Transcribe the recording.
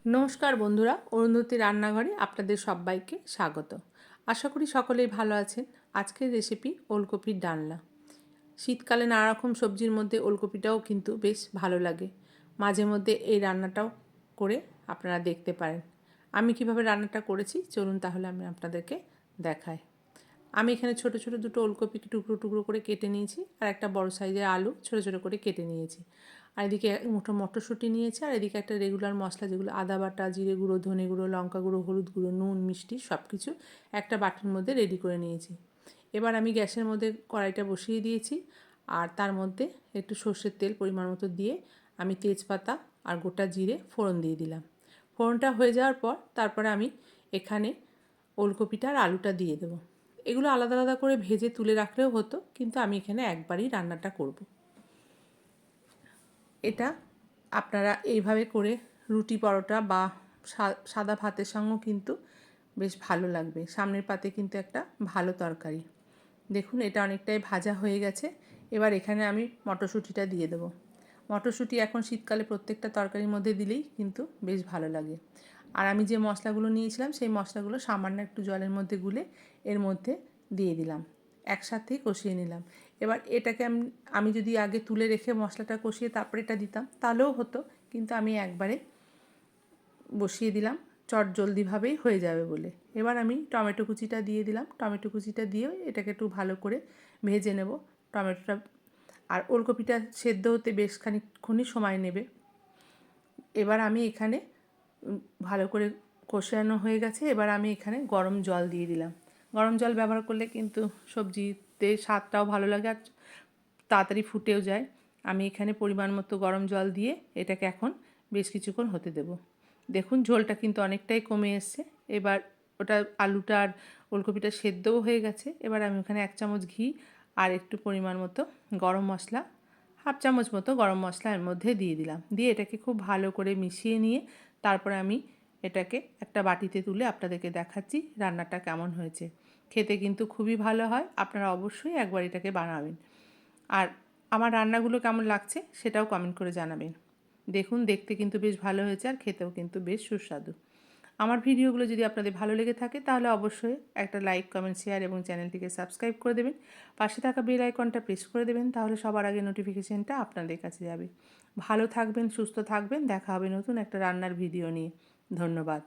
নমস্কার বন্ধুরা, অরুন্ধতী রান্নাঘরে আপনাদের সবাইকে স্বাগত। আশা করি সকলেই ভালো আছেন। আজকের রেসিপি ওলকপির ডালনা। শীতকালে নানা রকম সবজির মধ্যে ওলকপিটাও কিন্তু বেশ ভালো লাগে। মাঝে মধ্যে এই রান্নাটাও করে আপনারা দেখতে পারেন। আমি কিভাবে রান্নাটা করেছি চলুন তাহলে আমি আপনাদেরকে দেখাই। আমি এখানে ছোট ছোট দুটো ওলকপিকে টুকরো টুকরো করে কেটে নিয়েছি, আর একটা বড় সাইজের আলু ছোট ছোট করে কেটে নিয়েছি। আর এদিকে মুঠো মটরশুঁটি নিয়েছি, আর এদিকে একটা রেগুলার মশলা যেগুলো আদা বাটা, জিরে গুঁড়ো, ধনে গুঁড়ো, লঙ্কা গুঁড়ো, হলুদ গুঁড়ো, নুন, মিষ্টি সব কিছু একটা বাটির মধ্যে রেডি করে নিয়েছি। এবার আমি গ্যাসের মধ্যে কড়াইটা বসিয়ে দিয়েছি, আর তার মধ্যে একটু সর্ষের তেল পরিমাণ মতো দিয়ে আমি তেজপাতা আর গোটা জিরে ফোড়ন দিয়ে দিলাম। ফোড়নটা হয়ে যাওয়ার পর তারপরে আমি এখানে ওলকপিটা আর আলুটা দিয়ে দেবো। এগুলো আলাদা আলাদা করে ভেজে তুলে রাখলেও হতো, কিন্তু আমি এখানে একবারই রান্নাটা করব। এটা আপনারা এইভাবে করে রুটি পরোটা বা সাদা ভাতের সঙ্গেও কিন্তু বেশ ভালো লাগবে। সামনের পাতে কিন্তু একটা ভালো তরকারি। দেখুন এটা অনেকটাই ভাজা হয়ে গেছে। এবার এখানে আমি মটরশুঁটিটা দিয়ে দেবো। মটরশুঁটি এখন শীতকালে প্রত্যেকটা তরকারির মধ্যে দিলেই কিন্তু বেশ ভালো লাগে। আর আমি যে মশলাগুলো নিয়েছিলাম সেই মশলাগুলো সামান্য একটু জলের মধ্যে গুলে এর মধ্যে দিয়ে দিলাম, একসাথেই কষিয়ে নিলাম। এবার এটাকে আমি যদি আগে তুলে রেখে মশলাটা কষিয়ে তারপরে এটা দিতাম তাহলেও হতো, কিন্তু আমি একবারে বসিয়ে দিলাম, চট জলদিভাবেই হয়ে যাবে বলে। এবার আমি টমেটো কুচিটা দিয়ে দিলাম। টমেটো কুচিটা দিয়েও এটাকে একটু ভালো করে ভেজে নেব। টমেটোটা আর ওলকপিটা সেদ্ধ হতে বেশ খানিকক্ষণই সময় নেবে। এবার আমি এখানে ভালো করে কষানো হয়ে গেছে। এবার আমি এখানে গরম জল দিয়ে দিলাম। গরম জল ব্যবহার করলে কিন্তু সবজিতে স্বাদটাও ভালো লাগে আর তাড়াতাড়ি ফুটেও যায়। আমি এখানে পরিমাণ মতো গরম জল দিয়ে এটাকে এখন বেশ কিছুক্ষণ হতে দেব। দেখুন ঝোলটা কিন্তু অনেকটাই কমে এসছে। এবার ওটা আলুটা আর ওলকপিটা সেদ্ধও হয়ে গেছে। এবার আমি ওখানে 1 চামচ ঘি আর একটু পরিমাণ মতো গরম মশলা, হাফ চামচ মতো গরম মশলা এর মধ্যে দিয়ে দিলাম। দিয়ে এটাকে খুব ভালো করে মিশিয়ে নিয়ে তারপরে আমি এটাকে একটা বাটিতে তুলে আপনাদেরকে দেখাচ্ছি রান্নাটা কেমন হয়েছে। খেতে কিন্তু খুবই ভালো হয়। আপনারা অবশ্যই একবার এটাকে বানাবেন। আর আমার রান্নাগুলো কেমন লাগছে সেটাও কমেন্ট করে জানাবেন। দেখুন দেখতে কিন্তু বেশ ভালো হয়েছে আর খেতেও কিন্তু বেশ সুস্বাদু। আমার ভিডিওগুলো যদি আপনাদের ভালো লেগে থাকে তাহলে অবশ্যই একটা লাইক, কমেন্ট, শেয়ার এবং চ্যানেলটিকে সাবস্ক্রাইব করে দেবেন। পাশে থাকা বেল আইকনটা প্রেস করে দেবেন, তাহলে সবার আগে নোটিফিকেশনটা আপনাদের কাছে যাবে। ভালো থাকবেন, সুস্থ থাকবেন। দেখা হবে নতুন একটা রান্নার ভিডিও নিয়ে। ধন্যবাদ।